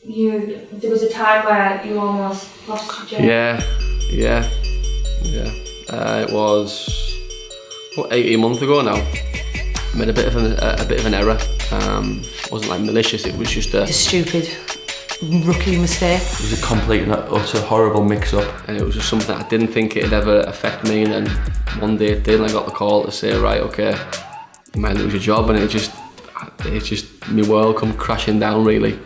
there was a time where you almost lost your job. Yeah. It was 18 months ago now. I made a bit of an error. It wasn't like malicious. It was just a stupid rookie mistake. It was a complete and utter horrible mix-up, and it was just something I didn't think it'd ever affect me. And then one day it did, and I got the call to say, right, okay, you might lose your job, and it just my world come crashing down really.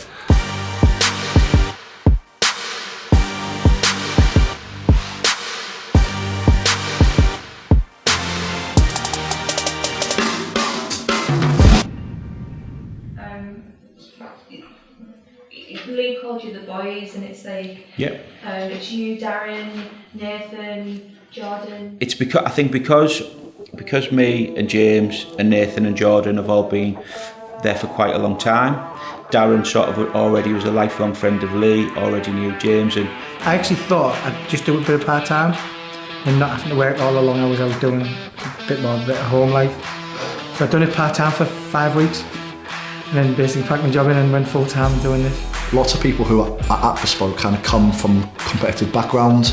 Lee called you the boys, and it's like, it's you, Darren, Nathan, Jordan. It's because I think because me and James and Nathan and Jordan have all been there for quite a long time. Darren sort of already was a lifelong friend of Lee, already knew James, and I actually thought I'd just do a bit of part time and not having to work all the long hours I was doing, a bit of home life. So I'd done it part time for 5 weeks, and then basically packed my job in and went full time doing this. Lots of people who are at Bespoke kind of come from competitive backgrounds.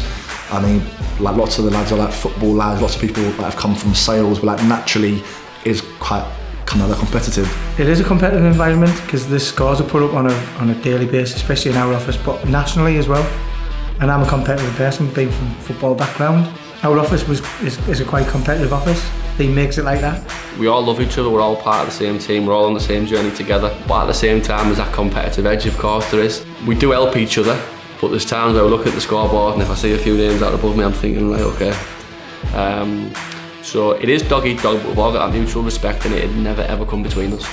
I mean, like lots of the lads are like football lads, lots of people that have come from sales, but like naturally is quite kind of competitive. It is a competitive environment because the scores are put up on a daily basis, especially in our office, but nationally as well. And I'm a competitive person, being from football background. Our office is a quite competitive office. He makes it like that. We all love each other, we're all part of the same team, we're all on the same journey together. But at the same time, there's that competitive edge, of course there is. We do help each other, but there's times where I look at the scoreboard and if I see a few names out above me, I'm thinking, right, okay. So it is dog eat dog, but we've all got that mutual respect and it'd never ever come between us.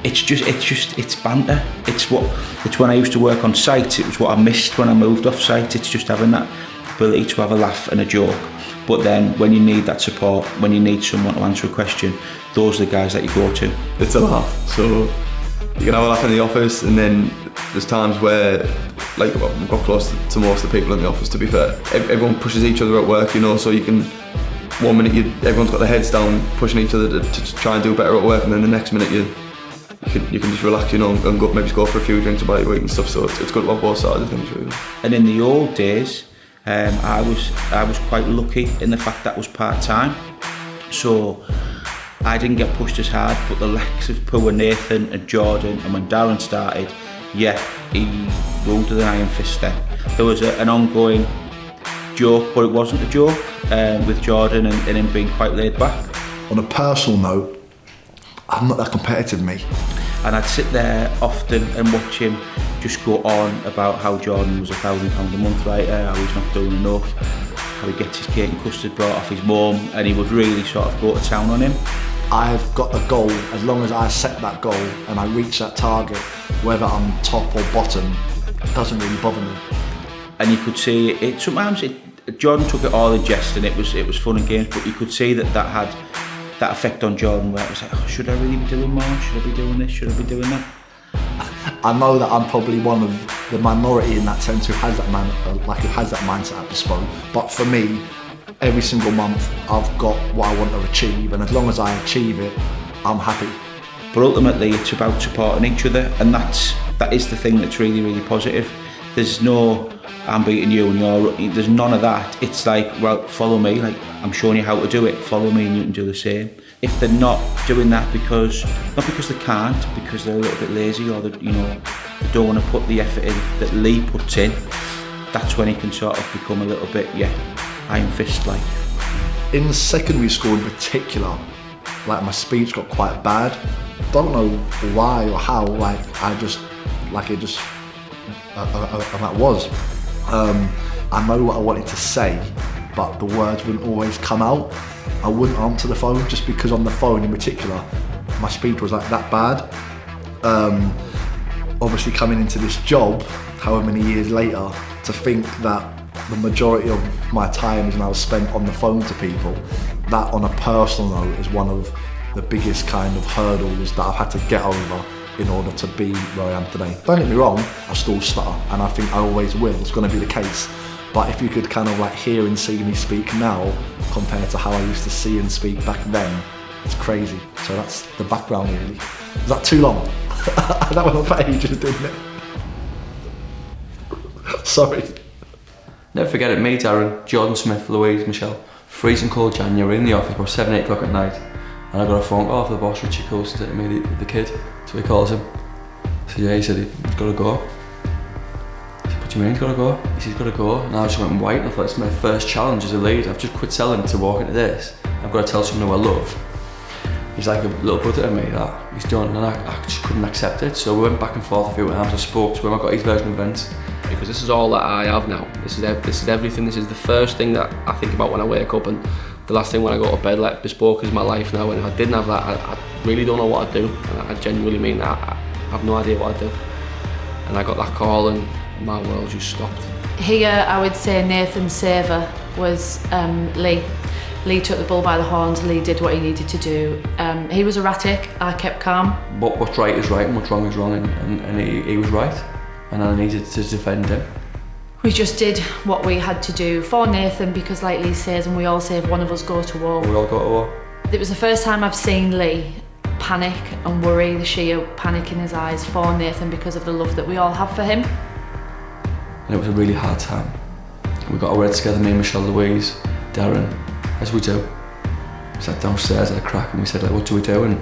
It's banter. It's when I used to work on site, it was what I missed when I moved off site. It's just having that ability to have a laugh and a joke. But then when you need that support, when you need someone to answer a question, those are the guys that you go to. It's a laugh, so you can have a laugh in the office, and then there's times where, like, we've got close to most of the people in the office, to be fair. Everyone pushes each other at work, you know, so you can, one minute everyone's got their heads down pushing each other to try and do better at work, and then the next minute you can just relax, you know, and maybe just go for a few drinks about your week and stuff, so it's good to have both sides of things, really. And in the old days, I was quite lucky in the fact that I was part-time, so I didn't get pushed as hard, but the likes of poor Nathan and Jordan, and when Darren started, he ruled with an iron fist there. There was an ongoing joke, but it wasn't a joke, with Jordan and him being quite laid back. On a personal note, I'm not that competitive, me. And I'd sit there often and watch him just go on about how Jordan was £1,000 a month writer, how he's not doing enough, how he gets his cake and custard brought off his mum, and he would really sort of go to town on him. I've got a goal. As long as I set that goal and I reach that target, whether I'm top or bottom, it doesn't really bother me. And you could see it. Sometimes Jordan took it all in jest, and it was fun and games. But you could see that had that effect on Jordan, where it was like, oh, should I really be doing more? Should I be doing this? Should I be doing that? I know that I'm probably one of the minority in that sense who has that mindset at Bespoke. But for me, every single month I've got what I want to achieve, and as long as I achieve it, I'm happy. But ultimately, it's about supporting each other, and that is the thing that's really, really positive. There's no, I'm beating you and there's none of that. It's like, well, follow me, like I'm showing you how to do it, follow me and you can do the same. If they're not doing that not because they can't, because they're a little bit lazy, or they don't want to put the effort in that Lee puts in, that's when he can sort of become a little bit, iron fist like. In secondary school in particular, like my speech got quite bad. Don't know why or how, I know what I wanted to say, but the words wouldn't always come out. I wouldn't answer the phone just because on the phone in particular, my speech was like that bad. Obviously coming into this job, however many years later, to think that the majority of my time is now spent on the phone to people, that on a personal note is one of the biggest kind of hurdles that I've had to get over in order to be where I am today. Don't get me wrong, I still stutter, and I think I always will, it's going to be the case. But if you could kind of like hear and see me speak now, compared to how I used to see and speak back then, it's crazy. So that's the background really. Is that too long? That went on for ages, didn't it? Sorry. Never forget it, me, Darren, Jordan Smith, Louise, Michelle. Freezing cold January in the office, about 7, 8 o'clock at night. And I got a phone call off the boss, Richie Coulson, to me, the kid. So he calls him. I said, yeah, he said, he's got to go. I said, what do you mean he's got to go? He said, he's got to go. And I just went white, and I thought, it's my first challenge as a lead. I've just quit selling to walk into this. I've got to tell someone who I love. He's like a little brother to me, that he's done, and I just couldn't accept it. So we went back and forth a few times. I spoke to him, I got his version of events. Because this is all that I have now. This is everything. This is the first thing that I think about when I wake up, and the last thing when I go to bed. Like, Bespoke is my life now, and if I didn't have that, I really don't know what I'd do. And I genuinely mean that. I have no idea what I'd do. And I got that call, and my world just stopped. Here, I would say Nathan's saver was Lee. Lee took the bull by the horns. Lee did what he needed to do. He was erratic. I kept calm. What's right is right, and what's wrong is wrong, and he was right. And I needed to defend him. We just did what we had to do for Nathan, because like Lee says, and we all say, if one of us goes to war. We all go to war. It was the first time I've seen Lee panic and worry, the sheer panic in his eyes for Nathan, because of the love that we all have for him. And it was a really hard time. We got our heads together, me, Michelle, Louise, Darren, as we do. We sat downstairs at a crack and we said, like, what do we do? And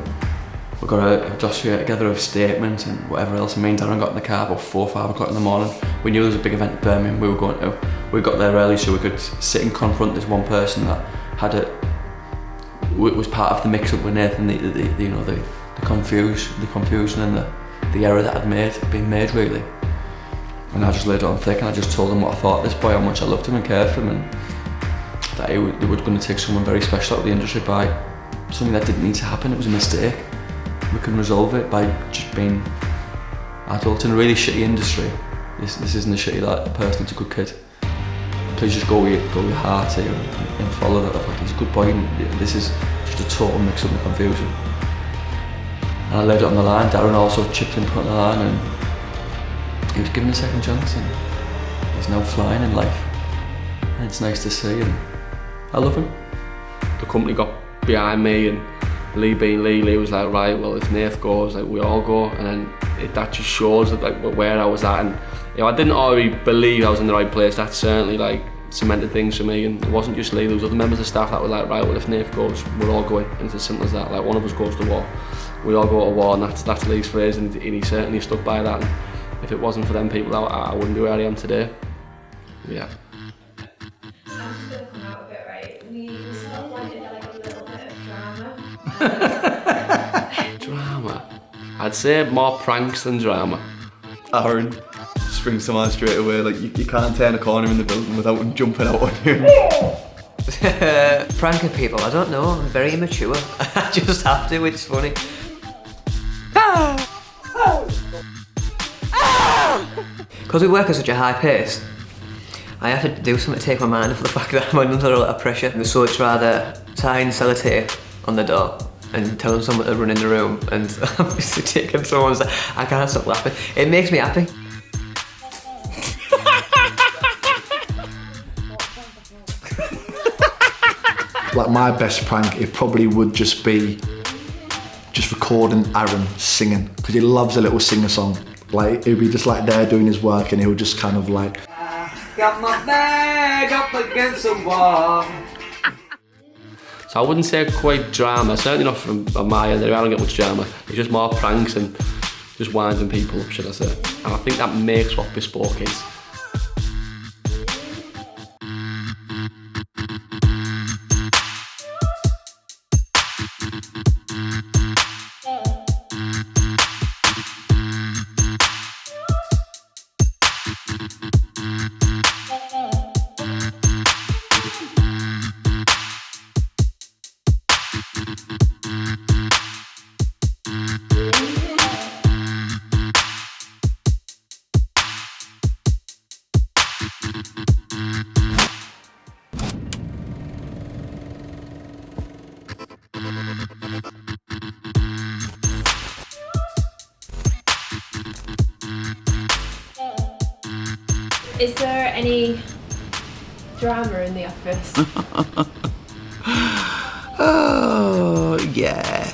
we got a dossier together of statements and whatever else. And me and Darren got in the car about 4 or 5 o'clock in the morning. We knew there was a big event in Birmingham we were going to. We got there early so we could sit and confront this one person that was part of the mix-up with Nathan, the confusion and the error that had been made really. And I just laid it on thick, and I just told him what I thought of this boy, how much I loved him and cared for him, and that they were going to take someone very special out of the industry by something that didn't need to happen. It was a mistake. We can resolve it by just being adults in a really shitty industry. This isn't a shitty person, it's a good kid. Please just go with your heart here and follow that. The fact he's a good boy, and this is just a total mix-up and confusion. And I laid it on the line. Darren also chipped in front of the line, and he was given a second chance, and he's now flying in life. And it's nice to see, and I love him. The company got behind me, and Lee being Lee was like, right, well, if Nath goes, like, we all go. And then that just shows that, like, where I was at. And I didn't already believe I was in the right place. That certainly like cemented things for me. And it wasn't just Lee, there was other members of staff that were like, right, well, if Nath goes, we're all going. And it's as simple as that. Like, one of us goes to war, we all go to war, and that's Lee's phrase, and he certainly stuck by that. And if it wasn't for them people, I wouldn't be where I am today. Yeah. I'm just going to come out of it, right? We sort of wanted like a little bit of drama. Drama? I'd say more pranks than drama. Aaron springs to mind straight away, like you can't turn a corner in the building without him jumping out on you. Pranking people, I don't know, I'm very immature. I just have to, it's funny. Because we work at such a high pace, I have to do something to take my mind off the fact that I'm under a lot of pressure. And so it's rather tying sellotape on the door and telling someone to run in the room, and obviously taking someone's, I can't stop laughing. It makes me happy. Like my best prank, it probably would just be just recording Aaron singing, because he loves a little singer-song. Like, he'd be just like there doing his work, and he'll just kind of like, got my bag up against the wall. So I wouldn't say quite drama, certainly not from my end. I don't get much drama. It's just more pranks and just winding people up, should I say. And I think that makes what Bespoke is. Is there any drama in the office? Oh, yeah.